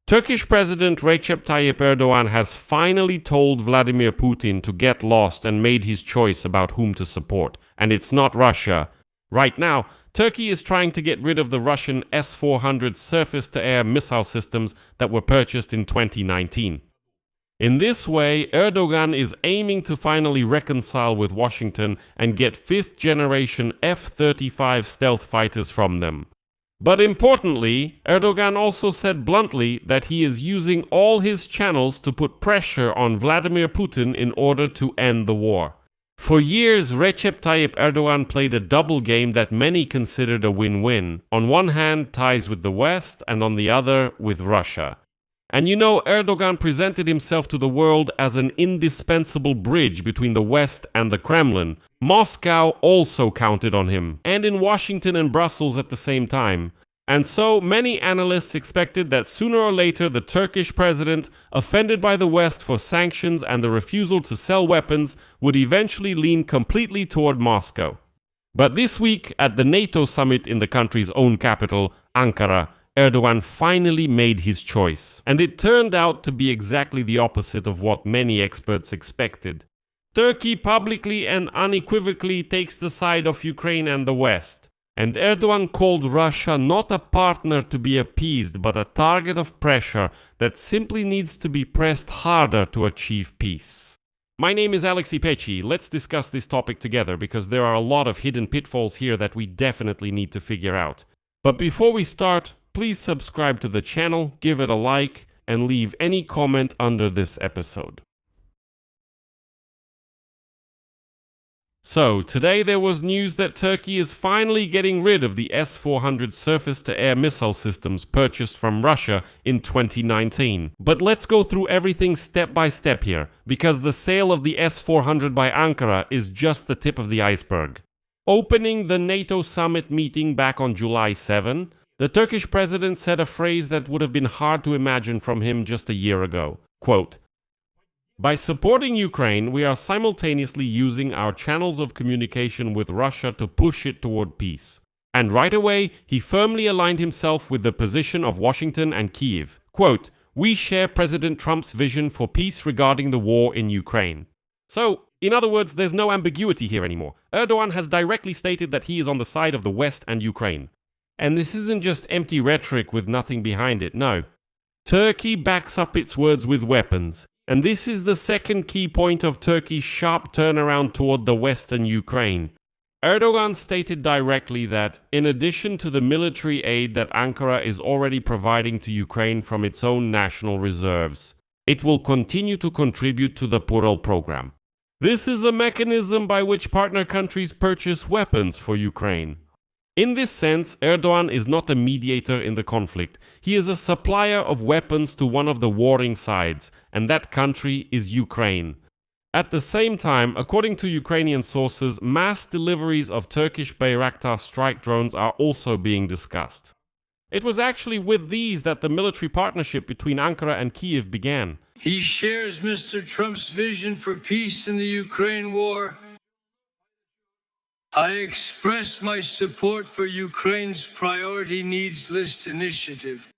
Turkish President Recep Tayyip Erdogan has finally told Vladimir Putin to get lost and made his choice about whom to support. And it's not Russia. Right now, Turkey is trying to get rid of the Russian S-400 surface-to-air missile systems that were purchased in 2019. In this way, Erdogan is aiming to finally reconcile with Washington and get fifth-generation F-35 stealth fighters from them. But importantly, Erdogan also said bluntly that he is using all his channels to put pressure on Vladimir Putin in order to end the war. For years, Recep Tayyip Erdogan played a double game that many considered a win-win. On one hand, ties with the West, and on the other, with Russia. And you know, Erdogan presented himself to the world as an indispensable bridge between the West and the Kremlin. Moscow also counted on him, and in Washington and Brussels at the same time. And so, many analysts expected that sooner or later the Turkish president, offended by the West for sanctions and the refusal to sell weapons, would eventually lean completely toward Moscow. But this week, at the NATO summit in the country's own capital, Ankara, Erdogan finally made his choice, and it turned out to be exactly the opposite of what many experts expected. Turkey publicly and unequivocally takes the side of Ukraine and the West, and Erdogan called Russia not a partner to be appeased, but a target of pressure that simply needs to be pressed harder to achieve peace. My name is Alexei Pechi. Let's discuss this topic together, because there are a lot of hidden pitfalls here that we definitely need to figure out. But before we start, please subscribe to the channel, give it a like, and leave any comment under this episode. So, today there was news that Turkey is finally getting rid of the S-400 surface-to-air missile systems purchased from Russia in 2019. But let's go through everything step by step here, because the sale of the S-400 by Ankara is just the tip of the iceberg. Opening the NATO summit meeting back on July 7, the Turkish president said a phrase that would have been hard to imagine from him just a year ago. Quote, "By supporting Ukraine, we are simultaneously using our channels of communication with Russia to push it toward peace." And right away, he firmly aligned himself with the position of Washington and Kyiv. Quote, "We share President Trump's vision for peace regarding the war in Ukraine." So, in other words, there's no ambiguity here anymore. Erdogan has directly stated that he is on the side of the West and Ukraine. And this isn't just empty rhetoric with nothing behind it, no. Turkey backs up its words with weapons. And this is the second key point of Turkey's sharp turnaround toward the Western Ukraine. Erdogan stated directly that, in addition to the military aid that Ankara is already providing to Ukraine from its own national reserves, it will continue to contribute to the Pural program. This is a mechanism by which partner countries purchase weapons for Ukraine. In this sense, Erdogan is not a mediator in the conflict. He is a supplier of weapons to one of the warring sides, and that country is Ukraine. At the same time, according to Ukrainian sources, mass deliveries of Turkish Bayraktar strike drones are also being discussed. It was actually with these that the military partnership between Ankara and Kyiv began. He shares Mr. Trump's vision for peace in the Ukraine war. I express my support for Ukraine's Priority Needs List initiative.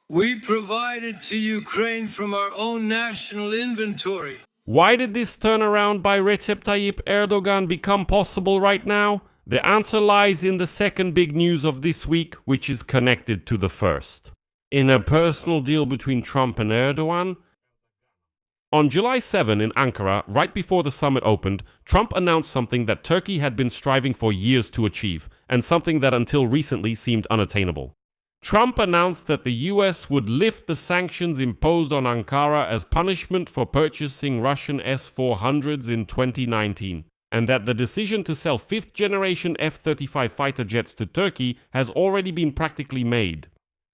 We provided to Ukraine from our own national inventory. Why did this turnaround by Recep Tayyip Erdogan become possible right now? The answer lies in the second big news of this week, which is connected to the first. In a personal deal between Trump and Erdogan, on July 7 in Ankara, right before the summit opened, Trump announced something that Turkey had been striving for years to achieve, and something that until recently seemed unattainable. Trump announced that the US would lift the sanctions imposed on Ankara as punishment for purchasing Russian S-400s in 2019, and that the decision to sell fifth-generation F-35 fighter jets to Turkey has already been practically made.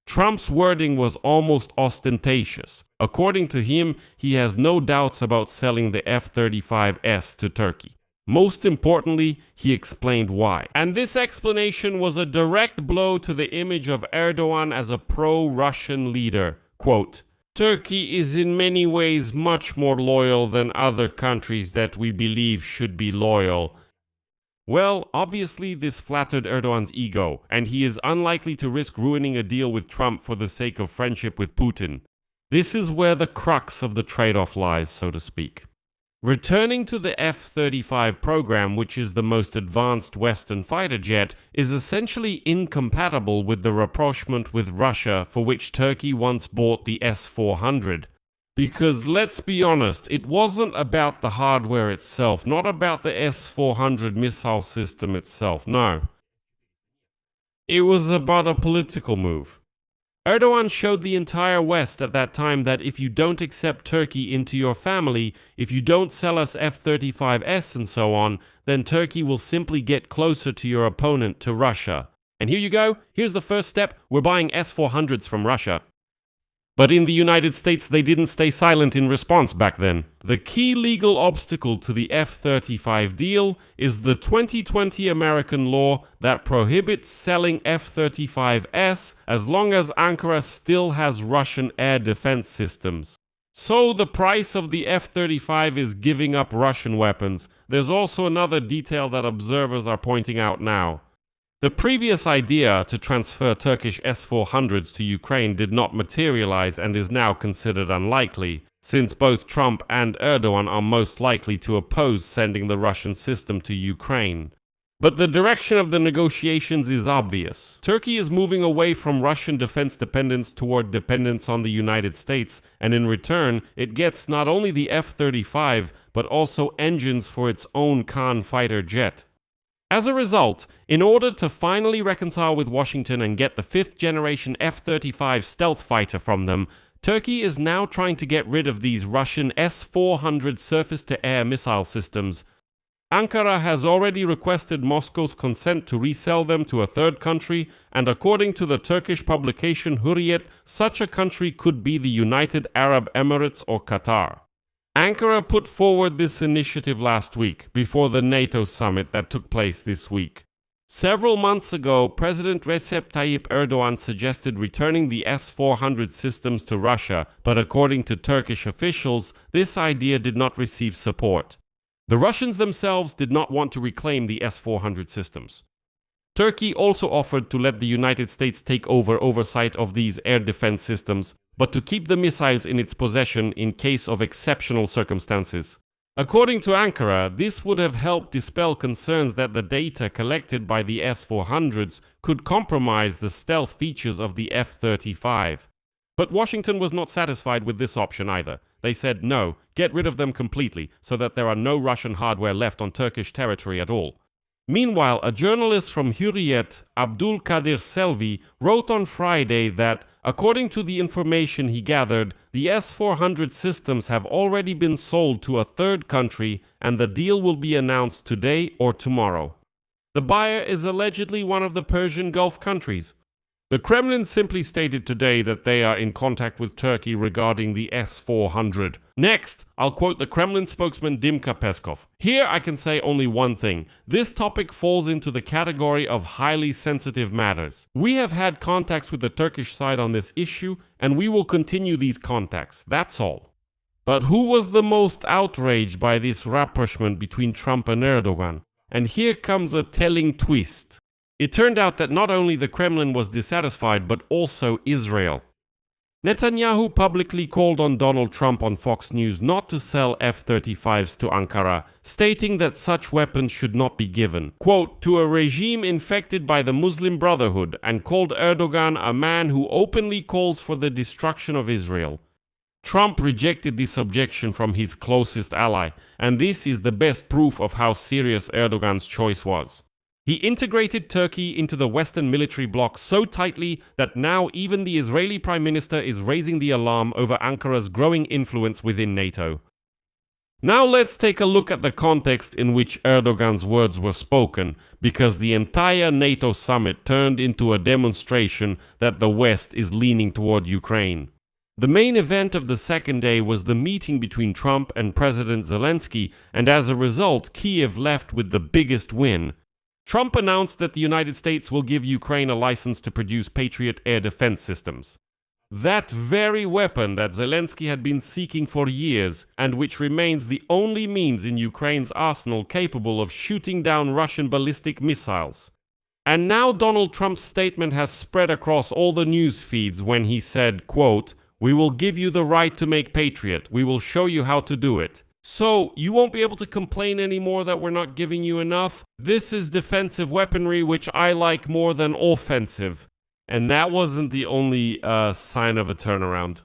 Trump's wording was almost ostentatious. According to him, he has no doubts about selling the F-35s to Turkey. Most importantly, he explained why. And this explanation was a direct blow to the image of Erdogan as a pro-Russian leader. Quote, "Turkey is in many ways much more loyal than other countries that we believe should be loyal. Well, obviously this flattered Erdogan's ego, and he is unlikely to risk ruining a deal with Trump for the sake of friendship with Putin. This is where the crux of the trade-off lies, so to speak. Returning to the F-35 program, which is the most advanced Western fighter jet, is essentially incompatible with the rapprochement with Russia for which Turkey once bought the S-400. Because let's be honest, it wasn't about the hardware itself, not about the S-400 missile system itself, no. It was about a political move. Erdogan showed the entire West at that time that if you don't accept Turkey into your family, if you don't sell us F-35s and so on, then Turkey will simply get closer to your opponent, to Russia. And here you go, here's the first step, we're buying S-400s from Russia. But in the United States, they didn't stay silent in response back then. The key legal obstacle to the F-35 deal is the 2020 American law that prohibits selling F-35s as long as Ankara still has Russian air defense systems. So the price of the F-35 is giving up Russian weapons. There's also another detail that observers are pointing out now. The previous idea to transfer Turkish S-400s to Ukraine did not materialize and is now considered unlikely, since both Trump and Erdogan are most likely to oppose sending the Russian system to Ukraine. But the direction of the negotiations is obvious. Turkey is moving away from Russian defense dependence toward dependence on the United States, and in return, it gets not only the F-35, but also engines for its own Khan fighter jet. As a result, in order to finally reconcile with Washington and get the fifth-generation F-35 stealth fighter from them, Turkey is now trying to get rid of these Russian S-400 surface-to-air missile systems. Ankara has already requested Moscow's consent to resell them to a third country, and according to the Turkish publication Hürriyet, such a country could be the United Arab Emirates or Qatar. Ankara put forward this initiative last week, before the NATO summit that took place this week. Several months ago, President Recep Tayyip Erdogan suggested returning the S-400 systems to Russia, but according to Turkish officials, this idea did not receive support. The Russians themselves did not want to reclaim the S-400 systems. Turkey also offered to let the United States take over oversight of these air defense systems, but to keep the missiles in its possession in case of exceptional circumstances. According to Ankara, this would have helped dispel concerns that the data collected by the S-400s could compromise the stealth features of the F-35. But Washington was not satisfied with this option either. They said no, get rid of them completely, so that there are no Russian hardware left on Turkish territory at all. Meanwhile, a journalist from Hürriyet, Abdul Kadir Selvi, wrote on Friday that, according to the information he gathered, the S-400 systems have already been sold to a third country and the deal will be announced today or tomorrow. The buyer is allegedly one of the Persian Gulf countries. The Kremlin simply stated today that they are in contact with Turkey regarding the S-400. Next, I'll quote the Kremlin spokesman Dmytro Peskov. Here I can say only one thing. This topic falls into the category of highly sensitive matters. We have had contacts with the Turkish side on this issue, and we will continue these contacts. That's all. But who was the most outraged by this rapprochement between Trump and Erdogan? And here comes a telling twist. It turned out that not only the Kremlin was dissatisfied, but also Israel. Netanyahu publicly called on Donald Trump on Fox News not to sell F-35s to Ankara, stating that such weapons should not be given, quote, to a regime infected by the Muslim Brotherhood, and called Erdogan a man who openly calls for the destruction of Israel. Trump rejected this objection from his closest ally, and this is the best proof of how serious Erdogan's choice was. He integrated Turkey into the Western military bloc so tightly that now even the Israeli Prime Minister is raising the alarm over Ankara's growing influence within NATO. Now let's take a look at the context in which Erdogan's words were spoken, because the entire NATO summit turned into a demonstration that the West is leaning toward Ukraine. The main event of the second day was the meeting between Trump and President Zelensky, and as a result, Kiev left with the biggest win. Trump announced that the United States will give Ukraine a license to produce Patriot air defense systems. That very weapon that Zelensky had been seeking for years, and which remains the only means in Ukraine's arsenal capable of shooting down Russian ballistic missiles. And now Donald Trump's statement has spread across all the news feeds when he said, quote, "We will give you the right to make Patriot. We will show you how to do it. So, you won't be able to complain anymore that we're not giving you enough. This is defensive weaponry, which I like more than offensive." And that wasn't the only sign of a turnaround.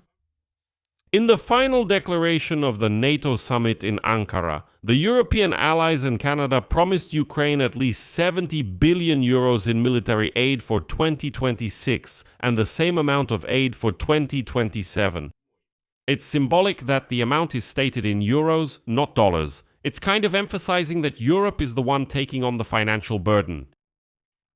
In the final declaration of the NATO summit in Ankara, the European allies and Canada promised Ukraine at least 70 billion euros in military aid for 2026 and the same amount of aid for 2027. It's symbolic that the amount is stated in euros, not dollars. It's kind of emphasizing that Europe is the one taking on the financial burden.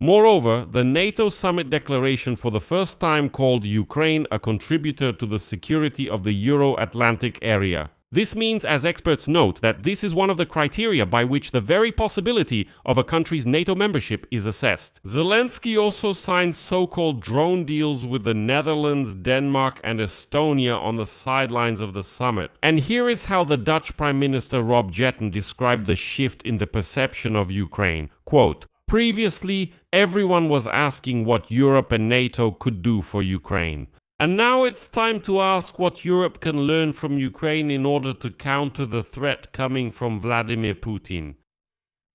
Moreover, the NATO summit declaration for the first time called Ukraine a contributor to the security of the Euro-Atlantic area. This means, as experts note, that this is one of the criteria by which the very possibility of a country's NATO membership is assessed. Zelensky also signed so-called drone deals with the Netherlands, Denmark, and Estonia on the sidelines of the summit. And here is how the Dutch Prime Minister Rob Jetten described the shift in the perception of Ukraine. Quote, "Previously, everyone was asking what Europe and NATO could do for Ukraine. And now it's time to ask what Europe can learn from Ukraine in order to counter the threat coming from Vladimir Putin."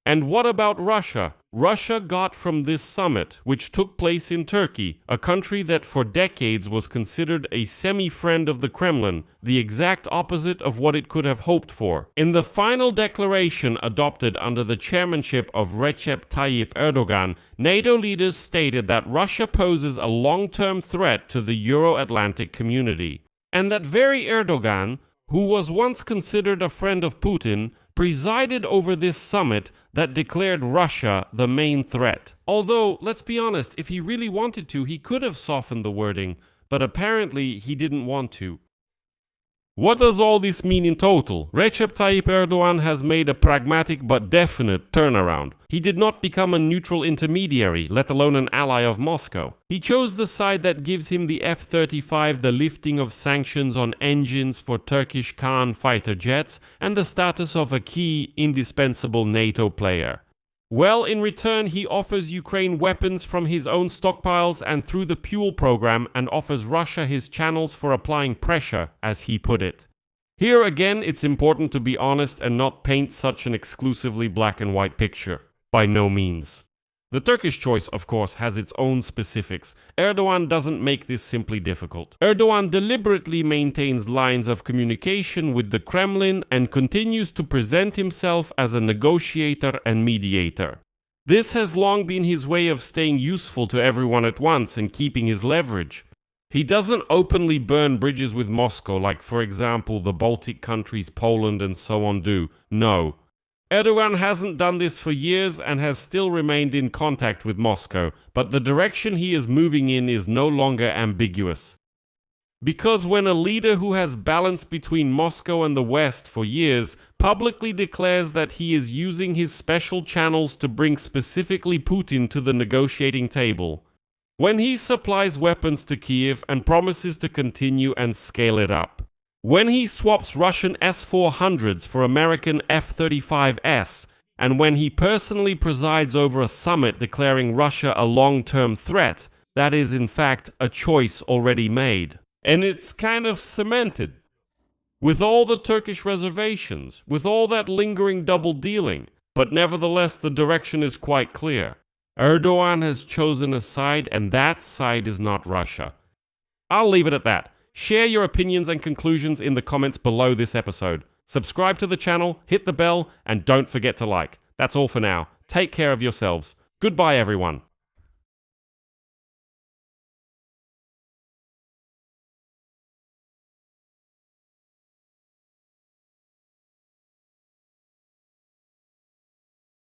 And what about Russia? Russia got from this summit, which took place in Turkey, a country that for decades was considered a semi-friend of the Kremlin, the exact opposite of what it could have hoped for. In the final declaration adopted under the chairmanship of Recep Tayyip Erdogan, NATO leaders stated that Russia poses a long-term threat to the Euro-Atlantic community. And that very Erdogan, who was once considered a friend of Putin, presided over this summit that declared Russia the main threat. Although, let's be honest, if he really wanted to, he could have softened the wording, but apparently he didn't want to. What does all this mean in total? Recep Tayyip Erdogan has made a pragmatic but definite turnaround. He did not become a neutral intermediary, let alone an ally of Moscow. He chose the side that gives him the F-35, the lifting of sanctions on engines for Turkish Khan fighter jets, and the status of a key, indispensable NATO player. Well, in return, he offers Ukraine weapons from his own stockpiles and through the Fuel program, and offers Russia his channels for applying pressure, as he put it. Here again, it's important to be honest and not paint such an exclusively black and white picture. By no means. The Turkish choice, of course, has its own specifics. Erdogan doesn't make this simply difficult. Erdogan deliberately maintains lines of communication with the Kremlin and continues to present himself as a negotiator and mediator. This has long been his way of staying useful to everyone at once and keeping his leverage. He doesn't openly burn bridges with Moscow like, for example, the Baltic countries, Poland and so on do. No. Erdogan hasn't done this for years and has still remained in contact with Moscow, but the direction he is moving in is no longer ambiguous. Because when a leader who has balanced between Moscow and the West for years publicly declares that he is using his special channels to bring specifically Putin to the negotiating table, when he supplies weapons to Kiev and promises to continue and scale it up, when he swaps Russian S-400s for American F-35s, and when he personally presides over a summit declaring Russia a long-term threat, that is in fact a choice already made. And it's kind of cemented. With all the Turkish reservations, with all that lingering double-dealing, but nevertheless the direction is quite clear. Erdogan has chosen a side, and that side is not Russia. I'll leave it at that. Share your opinions and conclusions in the comments below this episode. Subscribe to the channel, hit the bell, and don't forget to like. That's all for now. Take care of yourselves. Goodbye, everyone.